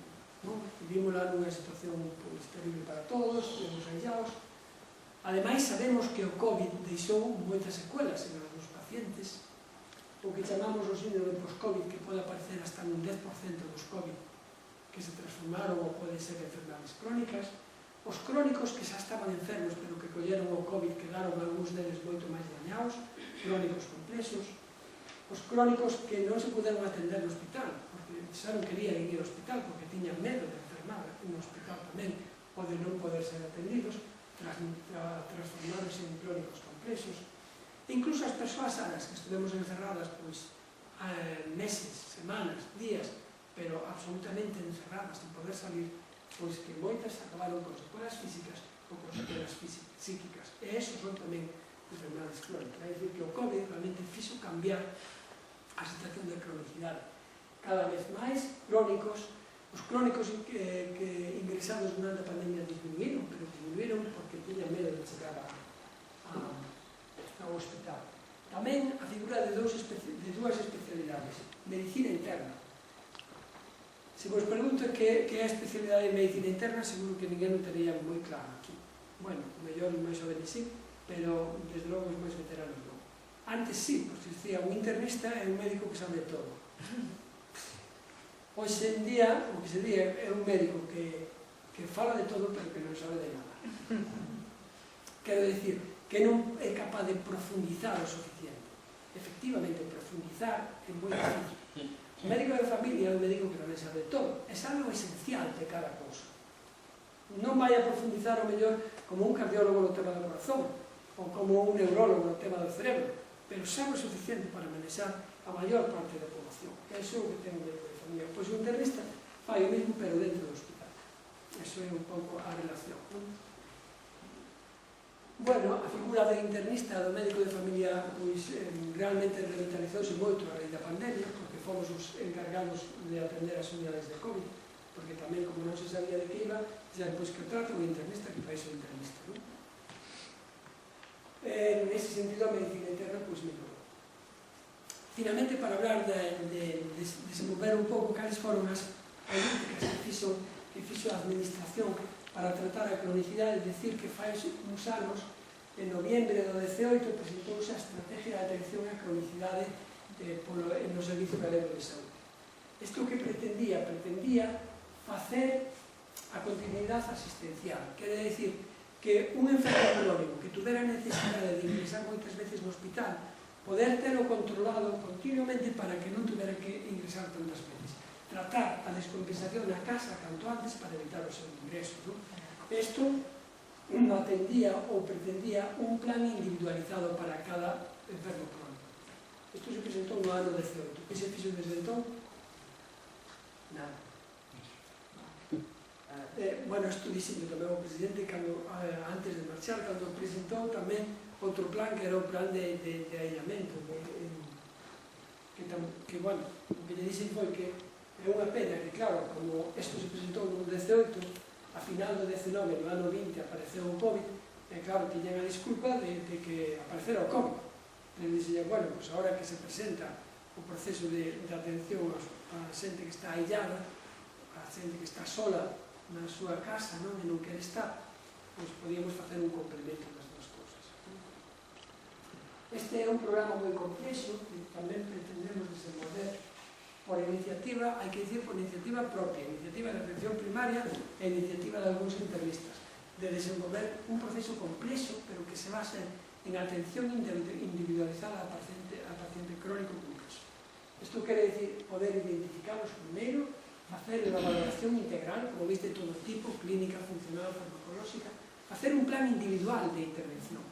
Vivimos lá nunha situación terrible para todos, estivemos aillados. Ademais, sabemos que o COVID deixou moitas secuelas en os pacientes, o que chamamos o síndrome post-COVID, que pode aparecer hasta nun 10% dos COVID, que se transformaron ou poden ser enfermedades crónicas. Os crónicos que xa estaban enfermos, pero que colleron o COVID, quedaron algúns deles moito máis dañados, crónicos complexos. Os crónicos que non se puderon atender no hospital, porque xa non querían ir ao hospital, porque tiñan medo de enfermar no hospital tamén, pode non poder ser atendidos, transformáronse en crónicos complexos. Incluso as persoas sanas que estuvemos encerradas meses, semanas, días, pero absolutamente encerradas, sin poder salir, pois que moitas acabaron con secuelas físicas ou con secuelas psíquicas. E esos son tamén enfermedades crónicas. É dicir, que o COVID realmente fixo cambiar a situación de cronicidade. Cada vez máis crónicos, os crónicos que ingresados durante a pandemia disminuíron, pero disminuíron porque tiñan medo de chegar ao hospital. Tamén a figura de dúas especialidades, medicina interna. Se vos pregunto que é a especialidade de medicina interna, seguro que ninguén o tería moi claro aquí. Bueno, mellor os máis jóvenes sí, pero desde logo os máis veteranos non. Antes sí, porque dicía, un internista é un médico que sabe todo. Hoxe en día, o que se di é un médico que fala de todo, pero que non sabe de nada. Quero dicir, que non é capaz de profundizar o suficiente. Efectivamente, profundizar é moi difícil. O médico de familia é un médico que non sabe todo, é sabe o esencial de cada cousa. Non vai a profundizar o mellor como un cardiólogo no tema do corazón, ou como un neurólogo no tema do cerebro, pero sabe o suficiente para manexar a maior parte da población. E iso é o que ten o médico de familia. Pois o internista fai o mesmo, pero dentro do hospital. Iso é un pouco a relación. Bueno, a figura do internista, do médico de familia, pois realmente revitalizouse moito a raíz da pandemia, porque fomos os encargados de atender as unidades de COVID, porque tamén, como non se sabía de que iba, xa depois que trata o internista, que fai o internista, non? Nese sentido, a medicina interna, pois, mellorou. Finalmente, para hablar de desenvolver un pouco cales foron as políticas que fixo a administración para tratar a cronicidade, decir que fai uns anos, en noviembre do 18, presentouse a Estrategia de Atención á Cronicidade no Servicio Galego de Saúde. Isto que pretendía facer a continuidade asistencial, quere dicir que un enfermo crónico que tuvera necesidade de ingresar moitas veces no hospital, poder telo controlado continuamente para que non tuvera que ingresar tantas veces. Tratar a descompensación na casa canto antes para evitar o seu ingreso. Isto atendía ou pretendía un plan individualizado para cada enfermo crónico. Isto se presentou no ano 18. Que se fixo desde entón? Nada. Bueno, isto dixendo tamén o presidente antes de marchar, cando presentou tamén outro plan que era o plan de aillamento, que bueno, o que lle dixen foi que é unha pena que, claro, como isto se presentou no 18, a final do 19, no ano 20, apareceu o COVID, e claro, tiñan a disculpa de que aparecera o COVID. E dixen, bueno, pues agora que se presenta o proceso de atención a xente que está aillada, a xente que está sola na súa casa, non? E non quere estar, pois podíamos facer un complemento das duas cousas. Este é un programa moi complexo que tamén pretendemos desenvolver por iniciativa, hai que dicir por iniciativa propia, iniciativa da atención primaria e iniciativa de algúns internistas, de desenvolver un proceso complexo, pero que se base en atención individualizada a paciente crónico complexo. Isto quere dicir poder identificarlos primeiro, facer unha valoración integral, como viste, todo tipo, clínica, funcional, farmacolóxica, facer un plan individual de intervención.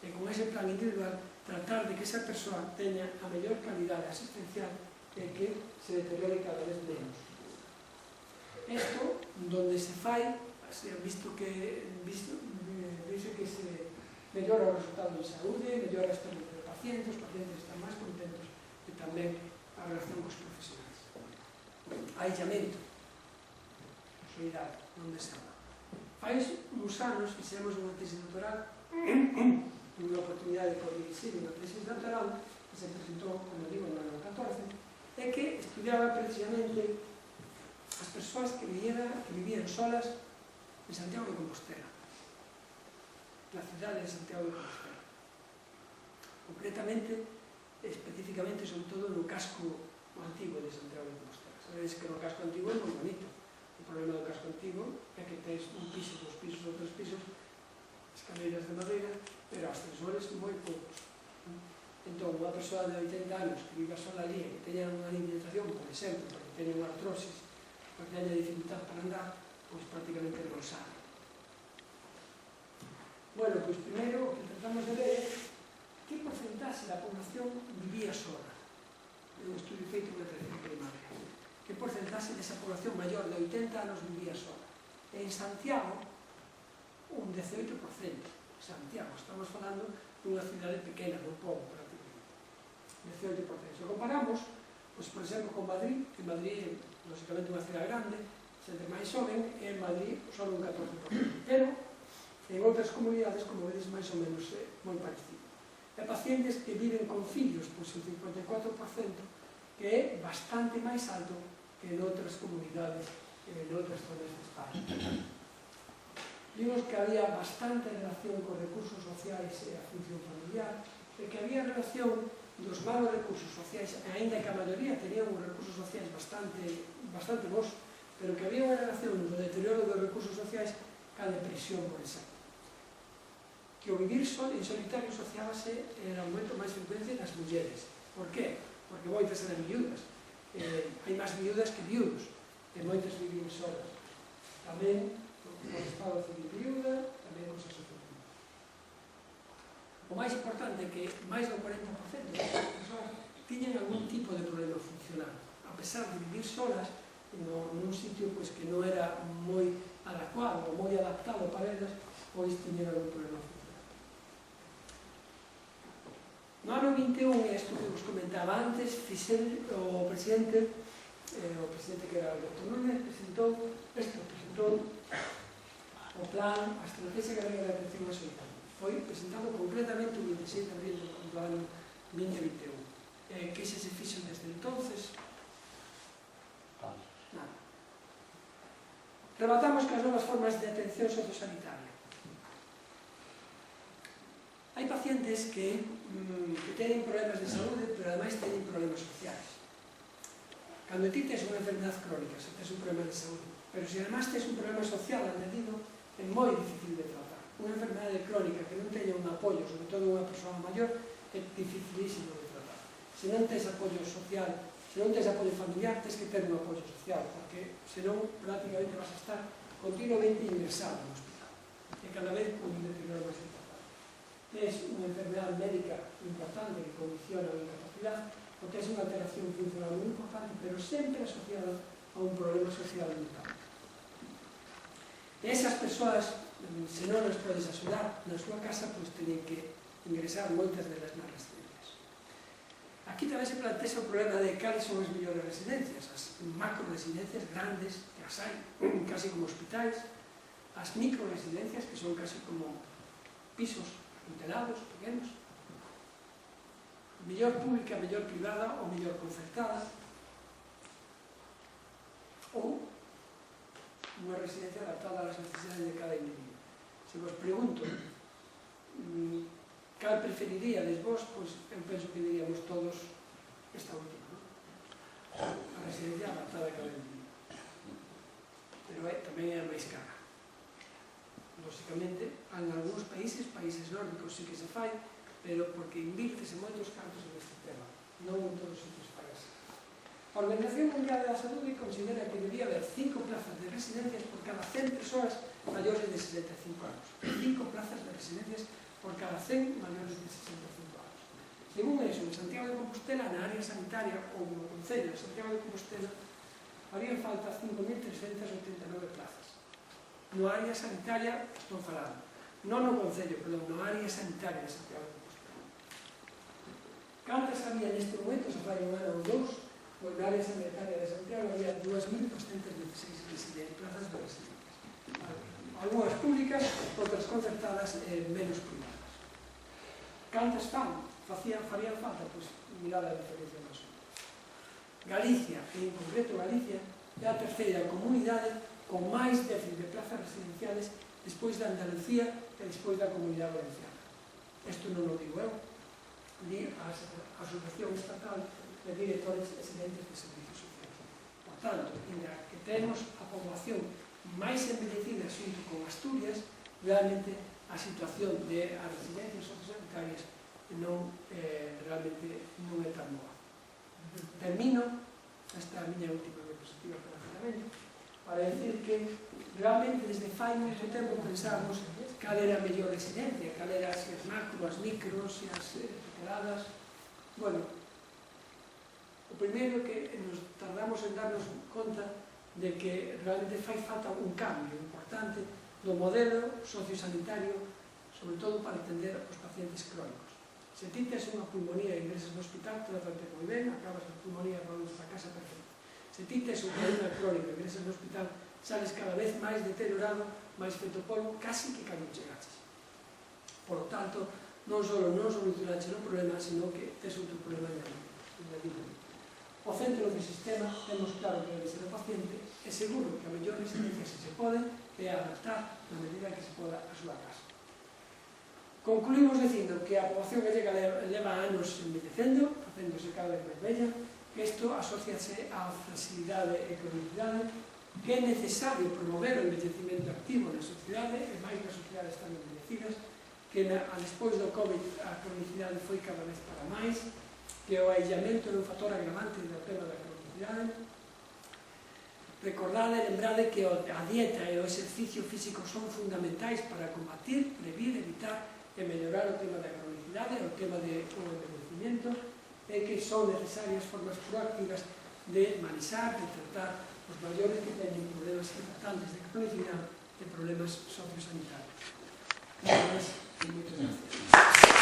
E con ese plan individual, tratar de que esa persoa teña a mellor calidade asistencial e que se deteriore cada vez menos. Isto, donde se fai, visto que se mellora o resultado de saúde, mellora a experiencia de pacientes, os pacientes están máis contentos e tamén a relación cos profesionais. Aillamento, soidade, non desama. Fai uns anos fixemos unha tesi doctoral, unha oportunidade de codirixir unha tesi doctoral que se presentou, como digo, no ano 14, é que estudiaba precisamente as persoas que vivían solas en Santiago de Compostela, na cidade de Santiago de Compostela. Concretamente, especificamente, sobre todo no casco antigo de Santiago de Compostela. Sabedes que no casco antigo é moi bonito. O problema do casco antigo é que tens un piso, dos pisos ou tres pisos, escaleiras de madeira, pero ascensores moi poucos. Entón, unha persoa de 80 anos que viva sola ali e que teña unha limitación, por exemplo, porque teña unha artrosis, porque teña dificultad para andar, pois prácticamente non sabe. Bueno, pois primeiro o que tratamos de ver é que porcentaxe da población vivía sola. É un estudio feito na atención primaria. Que porcentaxe desa población maior de 80 anos vivía sola. En Santiago, un 18%. Santiago, estamos falando dunha cidade pequena, dun pobo prácticamente. 18%. Se comparamos, pois, por exemplo, con Madrid, que Madrid é, lógicamente, unha cidade grande, xente máis xoven, e en Madrid só un 14%. Pero, en outras comunidades, como vedes, máis ou menos moi parecido. E pacientes que viven con fillos, pois o 54%, que é bastante máis alto que en outras comunidades, en outras zonas de España. Vimos que había bastante relación con recursos sociais e a función familiar, e que había relación dos malos recursos sociais, ainda que a maioría tenían uns recursos sociais bastante bons, pero que había unha relación do deterioro dos recursos sociais ca depresión, por exemplo. Que o vivir en solitario asociábase en aumento máis frecuente nas mulleres. Por qué? Porque moitas eran viudas. Hai máis viudas que viudos, e moitas vivían solas. Tamén, o estado civil viuda, tamén os asociativos. O máis importante é que máis do 40% das persoas tiñan algún tipo de problema funcional. A pesar de vivir solas, nun sitio que non era moi adecuado ou moi adaptado para elas, pois tiñan algún problema funcional. No ano 21, isto que vos comentaba antes, o presidente que era Alberto Núñez, presentou o plan, a Estrategia Galega de Atención á Solidariedade. Foi presentado completamente o 26 de abril do ano 2021. Que se fixo desde entonces? Nada. Rebatamos que as novas formas de atención sociosanitaria. Hai pacientes que teñen problemas de saúde, pero ademais teñen problemas sociais. Cando ti tes unha enfermedad crónica, se tes un problema de saúde, pero se ademais tes un problema social añadido, é moi difícil de tratar. Unha enfermedade crónica que non teña un apoio, sobre todo unha persoa maior, é dificilísimo de tratar. Se non tes apoio social, se non tes apoio familiar, tes que ter un apoio social, porque senón prácticamente vas a estar continuamente ingresado no hospital. E cada vez con un deterioro máis importante. Tes unha enfermedade médica importante que condiciona a incapacidade, ou tes unha alteración funcional moi importante, pero sempre asociada a un problema social importante. E esas persoas, se non as podes axudar na súa casa, pois teñen que ingresar moitas delas nas residencias. Aquí tamén se plantea o problema de cales son as mellores residencias, as macro residencias grandes, que as hai casi como hospitais, as micro residencias, que son casi como pisos tutelados, pequenos, mellor pública, mellor privada ou mellor concertada, ou unha residencia adaptada ás necesidades de cada individuo. Se vos pregunto cal preferiríades vos, pois eu penso que diríamos todos esta última, a residencia adaptada a cada individuo. Pero tamén é a máis cara. Lóxicamente, en algúns países nórdicos sí que se fai, pero porque invírtese moitos cartos neste tema, non en todos os sitios fai así. A Organización Mundial da Saúde considera que debería haber 5 plazas de residencias por cada 100 persoas maiores de 65 anos. 5 plazas de residencias por cada 100 maiores de 65 anos. Según eso, en Santiago de Compostela, na área sanitaria ou no Concello de Santiago de Compostela, haría falta 5.389 plazas. No área sanitaria, estou falando, non no Concello, perdón, no área sanitaria de Santiago de Compostela. Cantas había neste momento, se fai un ano ou dous, pois na área sanitaria de Santiago había 2.216 plazas de residencias. Algúnas públicas, outras concertadas e menos privadas. Cantas farían falta? Pois mirad a diferencia máis. Galicia, e en concreto Galicia, é a terceira comunidade con máis déficit de plazas residenciales despois da Andalucía e despois da Comunidade Valenciana. Isto non o digo eu, di a Asociación Estatal de Directores Excelentes de Servicios Sociales. Por tanto, ainda que temos a poboación máis envelhecida xunto con Asturias, realmente a situación de as residencias sociosanitarias realmente non é tan boa. Termino, esta é a miña última diapositiva para o finamento, para decir que realmente desde fai moito tempo pensamos cal era a mellor residencia, cal era as macro, as micro, as tuteladas. Bueno, o primeiro que nos tardamos en darnos conta de que realmente fai falta un cambio importante do modelo sociosanitario, sobre todo para atender os pacientes crónicos. Se ti tes unha pulmonía e ingresas no hospital, trátate moi ben, acabas a pulmonía e volves para casa perfecto. Se ti tes un problema crónico e ingresas no hospital, sales cada vez máis deteriorado, máis feito polvo, casi que cando chegaches. Por lo tanto, non só non solucionaches o problema, sino que tes outro problema añadido. O centro do sistema, temos claro que debe ser o paciente, é seguro que a mellor residencia, se se pode, é adaptar na medida que se poda a súa casa. Concluímos dicindo que a poboación gallega leva anos envellecendo, facéndose cada vez máis bella, que isto asociase á facilidade e cronicidade, que é necesario promover o envellecemento activo na sociedade, e máis nas sociedades tan envellecidas, que despois do COVID a cronicidade foi cada vez para máis, que o aillamento é un factor agravante do tema da cronicidade. Recordade e lembrade que a dieta e o exercicio físico son fundamentais para combatir, previr, evitar e mellorar o tema da cronicidade, o tema do envellecemento, e que son necesarias formas proactivas de manexar, de tratar os maiores que teñen problemas importantes de cronicidade e problemas sociosanitarios. Moitas gracias.